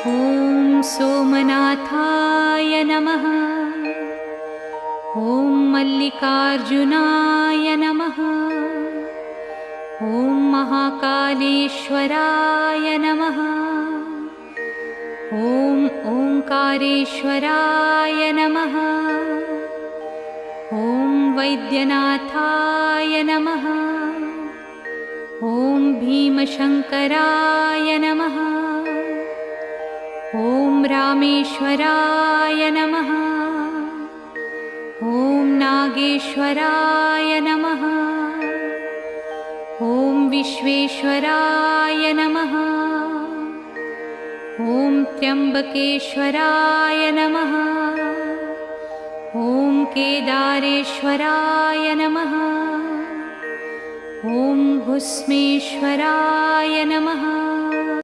ॐ सोमनाथाय नमः। ॐ मल्लिकार्जुनाय नमः। ॐ महाकालेश्वराय नमः। ॐ ओंकारेश्वराय नमः। ॐ वैद्यनाथाय नमः। ॐ भीमशंकराय नमः। ॐ रामेश्वराय नमः। ॐ नागेश्वराय नमः। ॐ विश्वेश्वराय नमः। ॐ त्र्यंबकेश्वराय नमः। ॐ केदारेश्वराय नमः। ॐ भुस्मेश्वराय नमः।